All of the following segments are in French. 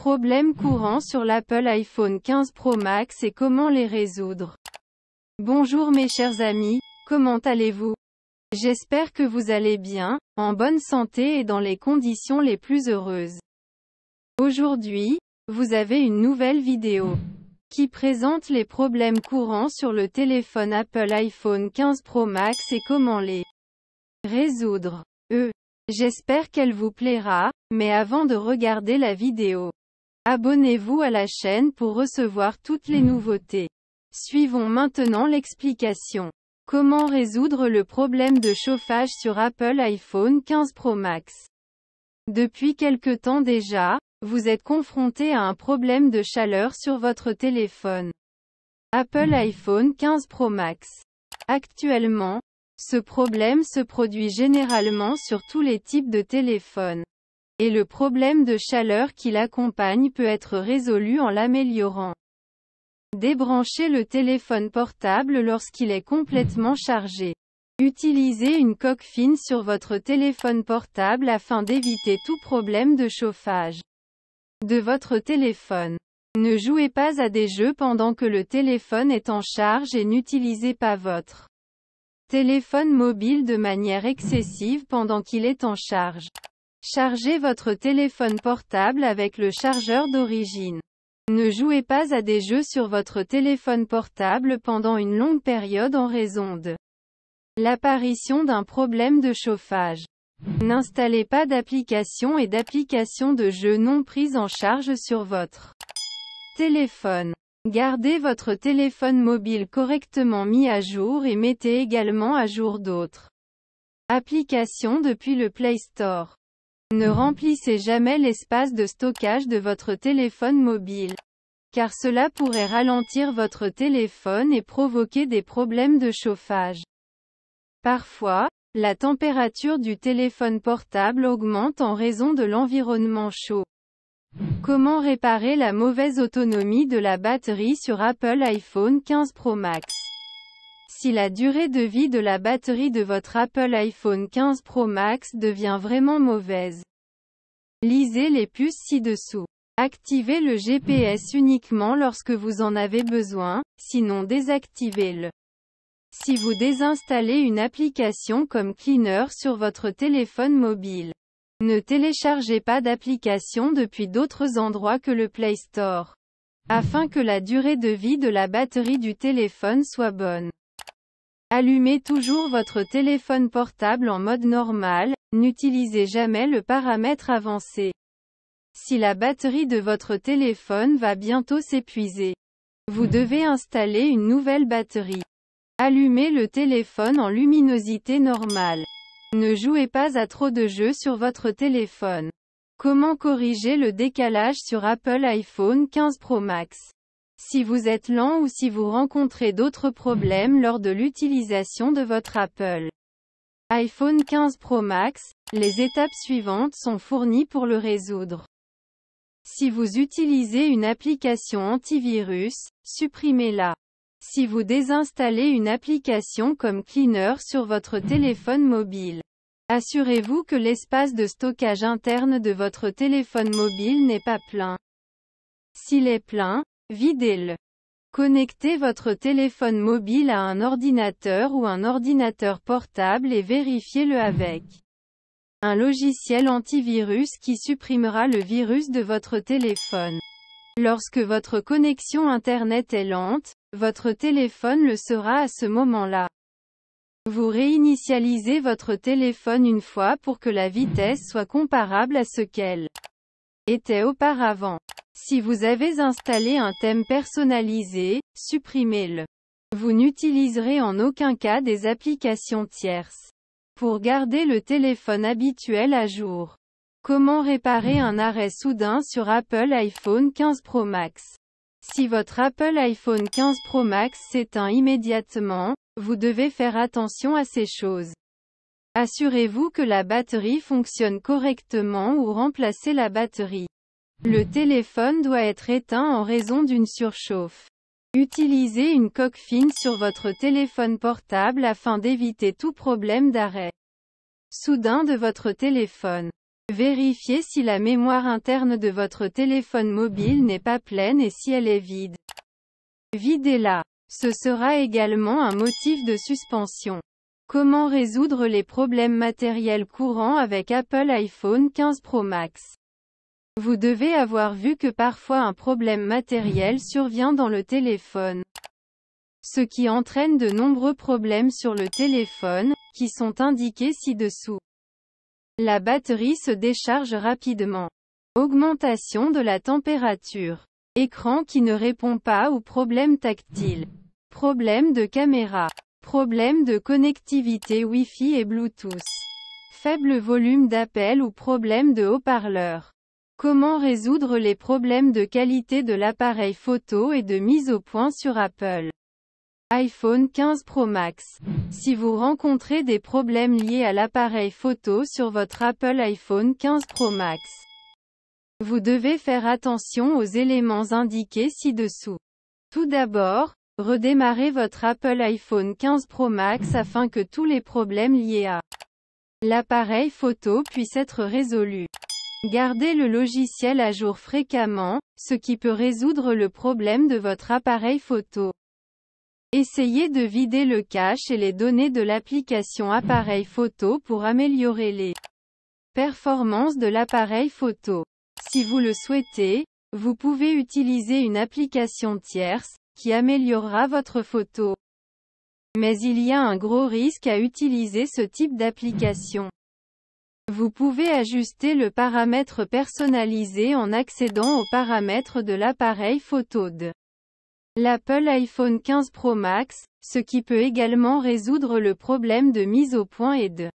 Problèmes courants sur l'Apple iPhone 15 Pro Max et comment les résoudre. Bonjour mes chers amis, comment allez-vous? J'espère que vous allez bien, en bonne santé et dans les conditions les plus heureuses. Aujourd'hui, vous avez une nouvelle vidéo qui présente les problèmes courants sur le téléphone Apple iPhone 15 Pro Max et comment les résoudre. J'espère qu'elle vous plaira, mais avant de regarder la vidéo, abonnez-vous à la chaîne pour recevoir toutes les nouveautés. Suivons maintenant l'explication. Comment résoudre le problème de chauffage sur Apple iPhone 15 Pro Max? Depuis quelque temps déjà, vous êtes confronté à un problème de chaleur sur votre téléphone Apple iPhone 15 Pro Max. Actuellement, ce problème se produit généralement sur tous les types de téléphones. Et le problème de chaleur qui l'accompagne peut être résolu en l'améliorant. Débranchez le téléphone portable lorsqu'il est complètement chargé. Utilisez une coque fine sur votre téléphone portable afin d'éviter tout problème de chauffage de votre téléphone. Ne jouez pas à des jeux pendant que le téléphone est en charge et n'utilisez pas votre téléphone mobile de manière excessive pendant qu'il est en charge. Chargez votre téléphone portable avec le chargeur d'origine. Ne jouez pas à des jeux sur votre téléphone portable pendant une longue période en raison de l'apparition d'un problème de chauffage. N'installez pas d'applications et d'applications de jeux non prises en charge sur votre téléphone. Gardez votre téléphone mobile correctement mis à jour et mettez également à jour d'autres applications depuis le Play Store. Ne remplissez jamais l'espace de stockage de votre téléphone mobile, car cela pourrait ralentir votre téléphone et provoquer des problèmes de chauffage. Parfois, la température du téléphone portable augmente en raison de l'environnement chaud. Comment réparer la mauvaise autonomie de la batterie sur Apple iPhone 15 Pro Max? Si la durée de vie de la batterie de votre Apple iPhone 15 Pro Max devient vraiment mauvaise, lisez les puces ci-dessous. Activez le GPS uniquement lorsque vous en avez besoin, sinon désactivez-le. Si vous désinstallez une application comme Cleaner sur votre téléphone mobile, ne téléchargez pas d'application depuis d'autres endroits que le Play Store, afin que la durée de vie de la batterie du téléphone soit bonne. Allumez toujours votre téléphone portable en mode normal, n'utilisez jamais le paramètre avancé. Si la batterie de votre téléphone va bientôt s'épuiser, vous devez installer une nouvelle batterie. Allumez le téléphone en luminosité normale. Ne jouez pas à trop de jeux sur votre téléphone. Comment corriger le décalage sur Apple iPhone 15 Pro Max? Si vous êtes lent ou si vous rencontrez d'autres problèmes lors de l'utilisation de votre Apple iPhone 15 Pro Max, les étapes suivantes sont fournies pour le résoudre. Si vous utilisez une application antivirus, supprimez-la. Si vous désinstallez une application comme Cleaner sur votre téléphone mobile, assurez-vous que l'espace de stockage interne de votre téléphone mobile n'est pas plein. S'il est plein, videz-le. Connectez votre téléphone mobile à un ordinateur ou un ordinateur portable et vérifiez-le avec un logiciel antivirus qui supprimera le virus de votre téléphone. Lorsque votre connexion Internet est lente, votre téléphone le sera à ce moment-là. Vous réinitialisez votre téléphone une fois pour que la vitesse soit comparable à ce qu'elle était auparavant. Si vous avez installé un thème personnalisé, supprimez-le. Vous n'utiliserez en aucun cas des applications tierces pour garder le téléphone habituel à jour. Comment réparer un arrêt soudain sur Apple iPhone 15 Pro Max? Si votre Apple iPhone 15 Pro Max s'éteint immédiatement, vous devez faire attention à ces choses. Assurez-vous que la batterie fonctionne correctement ou remplacez la batterie. Le téléphone doit être éteint en raison d'une surchauffe. Utilisez une coque fine sur votre téléphone portable afin d'éviter tout problème d'arrêt soudain de votre téléphone. Vérifiez si la mémoire interne de votre téléphone mobile n'est pas pleine et si elle est vide. Videz-la. Ce sera également un motif de suspension. Comment résoudre les problèmes matériels courants avec Apple iPhone 15 Pro Max? Vous devez avoir vu que parfois un problème matériel survient dans le téléphone. Ce qui entraîne de nombreux problèmes sur le téléphone, qui sont indiqués ci-dessous. La batterie se décharge rapidement. Augmentation de la température. Écran qui ne répond pas ou problème tactile. Problème de caméra. Problème de connectivité Wi-Fi et Bluetooth. Faible volume d'appel ou problème de haut-parleur. Comment résoudre les problèmes de qualité de l'appareil photo et de mise au point sur Apple iPhone 15 Pro Max. Si vous rencontrez des problèmes liés à l'appareil photo sur votre Apple iPhone 15 Pro Max, vous devez faire attention aux éléments indiqués ci-dessous. Tout d'abord, redémarrez votre Apple iPhone 15 Pro Max afin que tous les problèmes liés à l'appareil photo puissent être résolus. Gardez le logiciel à jour fréquemment, ce qui peut résoudre le problème de votre appareil photo. Essayez de vider le cache et les données de l'application appareil photo pour améliorer les performances de l'appareil photo. Si vous le souhaitez, vous pouvez utiliser une application tierce, qui améliorera votre photo. Mais il y a un gros risque à utiliser ce type d'application. Vous pouvez ajuster le paramètre personnalisé en accédant aux paramètres de l'appareil photo de l'Apple iPhone 15 Pro Max, ce qui peut également résoudre le problème de mise au point et de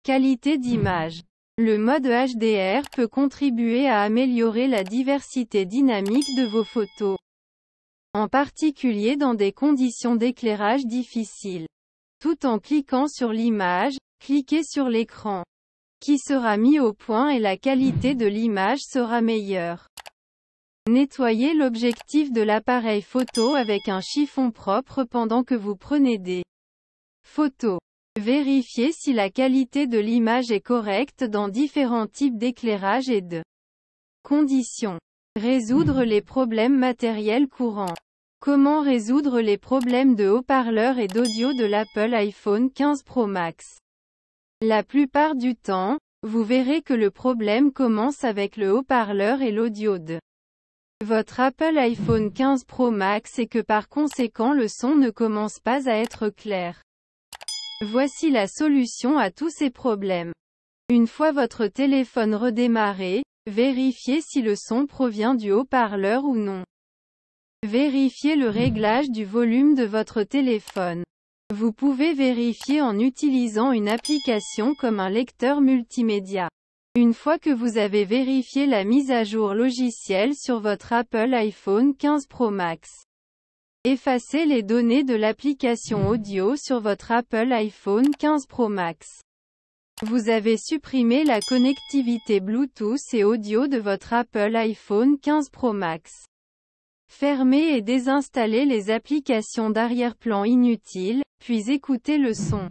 qualité d'image. Le mode HDR peut contribuer à améliorer la diversité dynamique de vos photos, en particulier dans des conditions d'éclairage difficiles. Tout en cliquant sur l'image, cliquez sur l'écran qui sera mis au point et la qualité de l'image sera meilleure. Nettoyez l'objectif de l'appareil photo avec un chiffon propre pendant que vous prenez des photos. Vérifiez si la qualité de l'image est correcte dans différents types d'éclairage et de conditions. Résoudre les problèmes matériels courants. Comment résoudre les problèmes de haut-parleurs et d'audio de l'Apple iPhone 15 Pro Max? La plupart du temps, vous verrez que le problème commence avec le haut-parleur et l'audio de votre Apple iPhone 15 Pro Max et que par conséquent le son ne commence pas à être clair. Voici la solution à tous ces problèmes. Une fois votre téléphone redémarré, vérifiez si le son provient du haut-parleur ou non. Vérifiez le réglage du volume de votre téléphone. Vous pouvez vérifier en utilisant une application comme un lecteur multimédia. Une fois que vous avez vérifié la mise à jour logicielle sur votre Apple iPhone 15 Pro Max, effacez les données de l'application audio sur votre Apple iPhone 15 Pro Max. Vous avez supprimé la connectivité Bluetooth et audio de votre Apple iPhone 15 Pro Max. Fermez et désinstallez les applications d'arrière-plan inutiles, puis écoutez le son.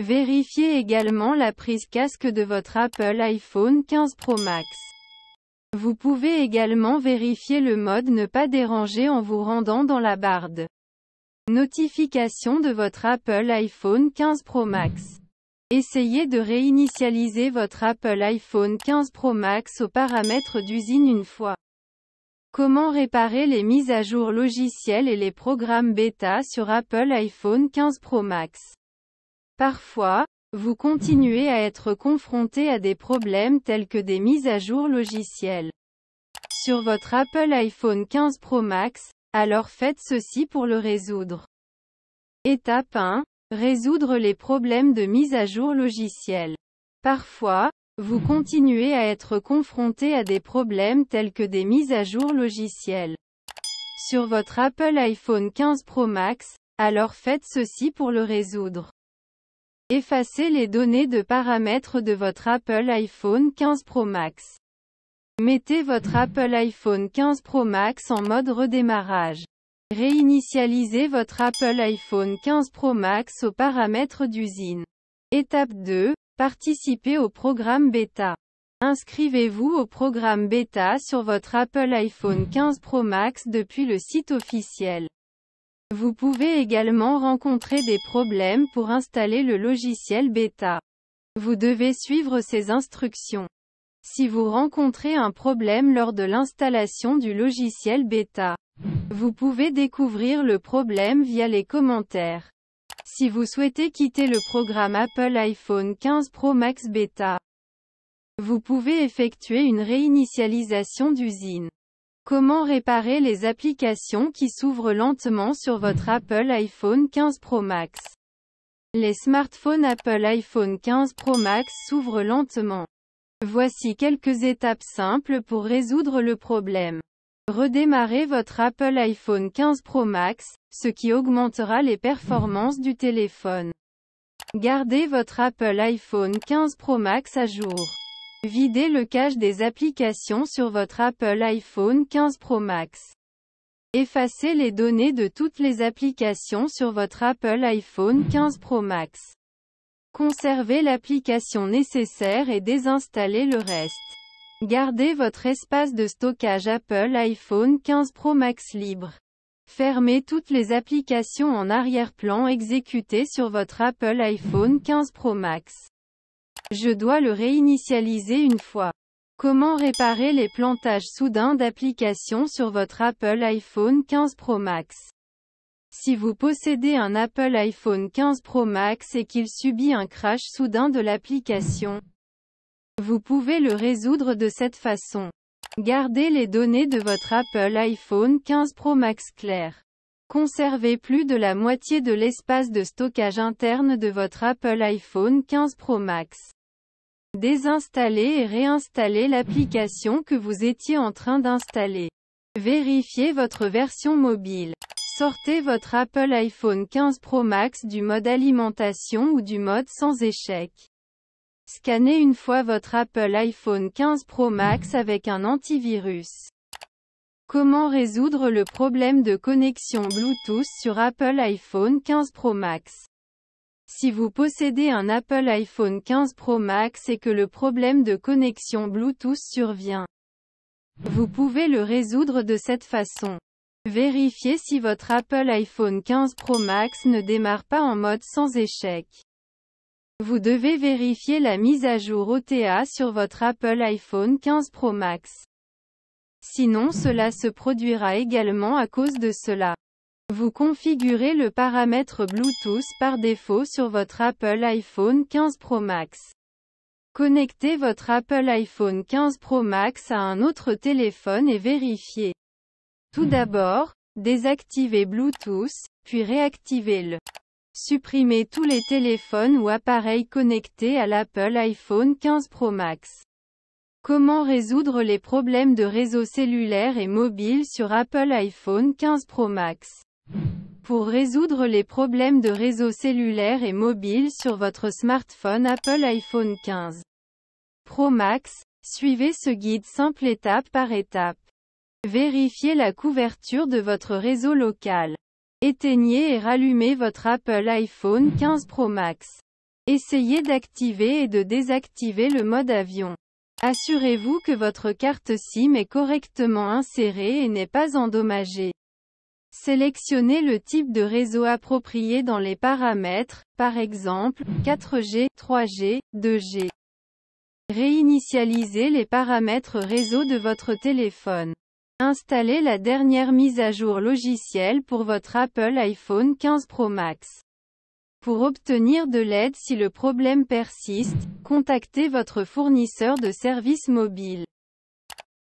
Vérifiez également la prise casque de votre Apple iPhone 15 Pro Max. Vous pouvez également vérifier le mode ne pas déranger en vous rendant dans la barre de notification de votre Apple iPhone 15 Pro Max. Essayez de réinitialiser votre Apple iPhone 15 Pro Max aux paramètres d'usine une fois. Comment réparer les mises à jour logicielles et les programmes bêta sur Apple iPhone 15 Pro Max? Parfois, vous continuez à être confronté à des problèmes tels que des mises à jour logicielles sur votre Apple iPhone 15 Pro Max, alors faites ceci pour le résoudre. Étape 1. Résoudre les problèmes de mise à jour logicielle. Parfois, vous continuez à être confronté à des problèmes tels que des mises à jour logicielles sur votre Apple iPhone 15 Pro Max, alors faites ceci pour le résoudre. Effacez les données de paramètres de votre Apple iPhone 15 Pro Max. Mettez votre Apple iPhone 15 Pro Max en mode redémarrage. Réinitialisez votre Apple iPhone 15 Pro Max aux paramètres d'usine. Étape 2. Participez au programme bêta. Inscrivez-vous au programme bêta sur votre Apple iPhone 15 Pro Max depuis le site officiel. Vous pouvez également rencontrer des problèmes pour installer le logiciel bêta. Vous devez suivre ces instructions. Si vous rencontrez un problème lors de l'installation du logiciel bêta, vous pouvez découvrir le problème via les commentaires. Si vous souhaitez quitter le programme Apple iPhone 15 Pro Max bêta, vous pouvez effectuer une réinitialisation d'usine. Comment réparer les applications qui s'ouvrent lentement sur votre Apple iPhone 15 Pro Max? Les smartphones Apple iPhone 15 Pro Max s'ouvrent lentement. Voici quelques étapes simples pour résoudre le problème. Redémarrez votre Apple iPhone 15 Pro Max, ce qui augmentera les performances du téléphone. Gardez votre Apple iPhone 15 Pro Max à jour. Videz le cache des applications sur votre Apple iPhone 15 Pro Max. Effacez les données de toutes les applications sur votre Apple iPhone 15 Pro Max. Conservez l'application nécessaire et désinstallez le reste. Gardez votre espace de stockage Apple iPhone 15 Pro Max libre. Fermez toutes les applications en arrière-plan exécutées sur votre Apple iPhone 15 Pro Max. Je dois le réinitialiser une fois. Comment réparer les plantages soudains d'applications sur votre Apple iPhone 15 Pro Max? Si vous possédez un Apple iPhone 15 Pro Max et qu'il subit un crash soudain de l'application, vous pouvez le résoudre de cette façon. Gardez les données de votre Apple iPhone 15 Pro Max claires. Conservez plus de la moitié de l'espace de stockage interne de votre Apple iPhone 15 Pro Max. Désinstallez et réinstallez l'application que vous étiez en train d'installer. Vérifiez votre version mobile. Sortez votre Apple iPhone 15 Pro Max du mode alimentation ou du mode sans échec. Scannez une fois votre Apple iPhone 15 Pro Max avec un antivirus. Comment résoudre le problème de connexion Bluetooth sur Apple iPhone 15 Pro Max? Si vous possédez un Apple iPhone 15 Pro Max et que le problème de connexion Bluetooth survient, vous pouvez le résoudre de cette façon. Vérifiez si votre Apple iPhone 15 Pro Max ne démarre pas en mode sans échec. Vous devez vérifier la mise à jour OTA sur votre Apple iPhone 15 Pro Max. Sinon cela se produira également à cause de cela. Vous configurez le paramètre Bluetooth par défaut sur votre Apple iPhone 15 Pro Max. Connectez votre Apple iPhone 15 Pro Max à un autre téléphone et vérifiez. Tout d'abord, désactivez Bluetooth, puis réactivez-le. Supprimez tous les téléphones ou appareils connectés à l'Apple iPhone 15 Pro Max. Comment résoudre les problèmes de réseau cellulaire et mobile sur Apple iPhone 15 Pro Max? Pour résoudre les problèmes de réseau cellulaire et mobile sur votre smartphone Apple iPhone 15 Pro Max, suivez ce guide simple étape par étape. Vérifiez la couverture de votre réseau local. Éteignez et rallumez votre Apple iPhone 15 Pro Max. Essayez d'activer et de désactiver le mode avion. Assurez-vous que votre carte SIM est correctement insérée et n'est pas endommagée. Sélectionnez le type de réseau approprié dans les paramètres, par exemple, 4G, 3G, 2G. Réinitialisez les paramètres réseau de votre téléphone. Installez la dernière mise à jour logicielle pour votre Apple iPhone 15 Pro Max. Pour obtenir de l'aide si le problème persiste, contactez votre fournisseur de services mobiles.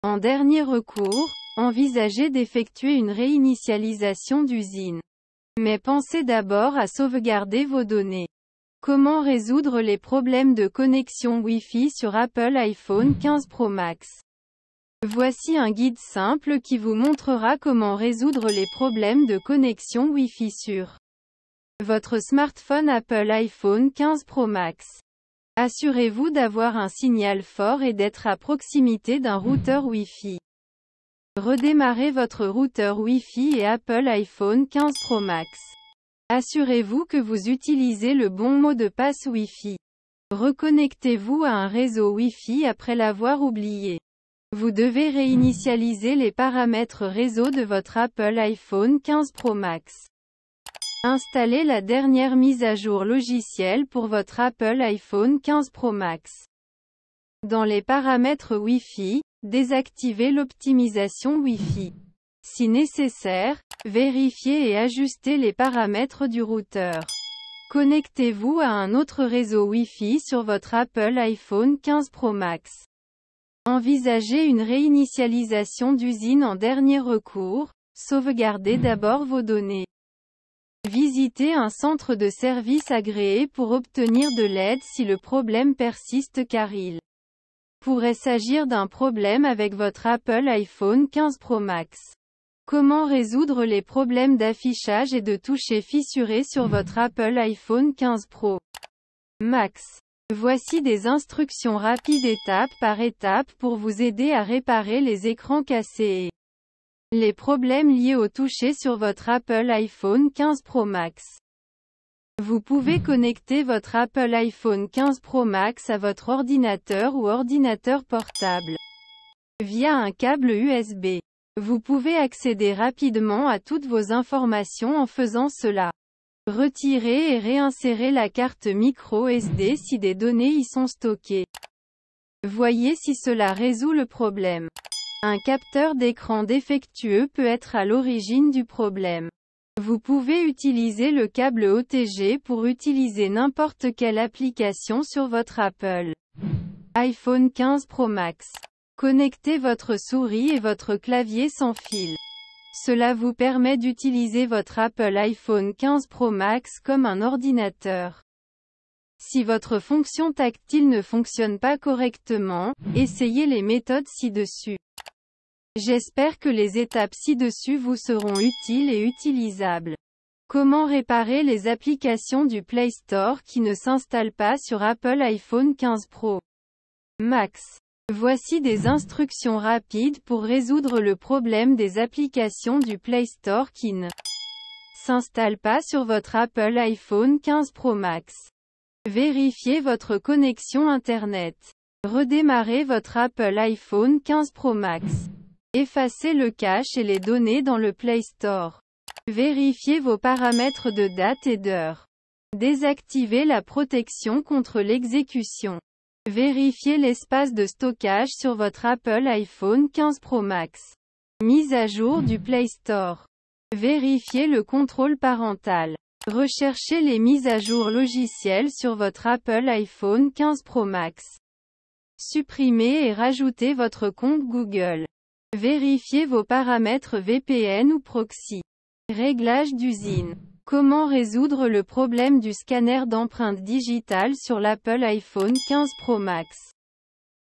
En dernier recours, envisagez d'effectuer une réinitialisation d'usine. Mais pensez d'abord à sauvegarder vos données. Comment résoudre les problèmes de connexion Wi-Fi sur Apple iPhone 15 Pro Max? Voici un guide simple qui vous montrera comment résoudre les problèmes de connexion Wi-Fi sur votre smartphone Apple iPhone 15 Pro Max. Assurez-vous d'avoir un signal fort et d'être à proximité d'un routeur Wi-Fi. Redémarrez votre routeur Wi-Fi et Apple iPhone 15 Pro Max. Assurez-vous que vous utilisez le bon mot de passe Wi-Fi. Reconnectez-vous à un réseau Wi-Fi après l'avoir oublié. Vous devez réinitialiser les paramètres réseau de votre Apple iPhone 15 Pro Max. Installez la dernière mise à jour logicielle pour votre Apple iPhone 15 Pro Max. Dans les paramètres Wi-Fi, désactivez l'optimisation Wi-Fi. Si nécessaire, vérifiez et ajustez les paramètres du routeur. Connectez-vous à un autre réseau Wi-Fi sur votre Apple iPhone 15 Pro Max. Envisagez une réinitialisation d'usine en dernier recours, sauvegardez d'abord vos données. Visitez un centre de service agréé pour obtenir de l'aide si le problème persiste car il pourrait s'agir d'un problème avec votre Apple iPhone 15 Pro Max. Comment résoudre les problèmes d'affichage et de toucher fissurés sur votre Apple iPhone 15 Pro Max? Voici des instructions rapides étape par étape pour vous aider à réparer les écrans cassés et les problèmes liés au toucher sur votre Apple iPhone 15 Pro Max. Vous pouvez connecter votre Apple iPhone 15 Pro Max à votre ordinateur ou ordinateur portable via un câble USB. Vous pouvez accéder rapidement à toutes vos informations en faisant cela. Retirez et réinsérez la carte micro SD si des données y sont stockées. Voyez si cela résout le problème. Un capteur d'écran défectueux peut être à l'origine du problème. Vous pouvez utiliser le câble OTG pour utiliser n'importe quelle application sur votre Apple iPhone 15 Pro Max. Connectez votre souris et votre clavier sans fil. Cela vous permet d'utiliser votre Apple iPhone 15 Pro Max comme un ordinateur. Si votre fonction tactile ne fonctionne pas correctement, essayez les méthodes ci-dessus. J'espère que les étapes ci-dessus vous seront utiles et utilisables. Comment réparer les applications du Play Store qui ne s'installent pas sur Apple iPhone 15 Pro Max? Voici des instructions rapides pour résoudre le problème des applications du Play Store qui ne s'installent pas sur votre Apple iPhone 15 Pro Max. Vérifiez votre connexion Internet. Redémarrez votre Apple iPhone 15 Pro Max. Effacez le cache et les données dans le Play Store. Vérifiez vos paramètres de date et d'heure. Désactivez la protection contre l'exécution. Vérifiez l'espace de stockage sur votre Apple iPhone 15 Pro Max. Mise à jour du Play Store. Vérifiez le contrôle parental. Recherchez les mises à jour logicielles sur votre Apple iPhone 15 Pro Max. Supprimez et rajoutez votre compte Google. Vérifiez vos paramètres VPN ou proxy. Réglage d'usine. Comment résoudre le problème du scanner d'empreinte digitale sur l'Apple iPhone 15 Pro Max?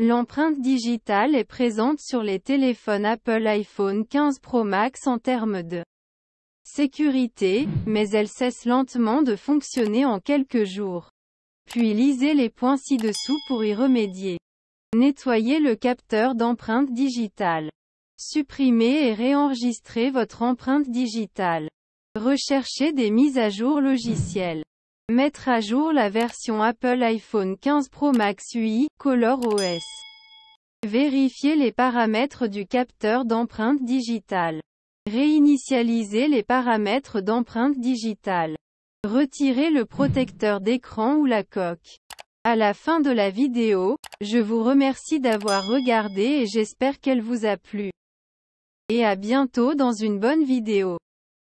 L'empreinte digitale est présente sur les téléphones Apple iPhone 15 Pro Max en termes de sécurité, mais elle cesse lentement de fonctionner en quelques jours. Puis lisez les points ci-dessous pour y remédier. Nettoyez le capteur d'empreinte digitale. Supprimez et réenregistrez votre empreinte digitale. Recherchez des mises à jour logicielles. Mettre à jour la version Apple iPhone 15 Pro Max UI, ColorOS. Vérifiez les paramètres du capteur d'empreinte digitale. Réinitialiser les paramètres d'empreinte digitale. Retirez le protecteur d'écran ou la coque. À la fin de la vidéo, je vous remercie d'avoir regardé et j'espère qu'elle vous a plu. Et à bientôt dans une bonne vidéo.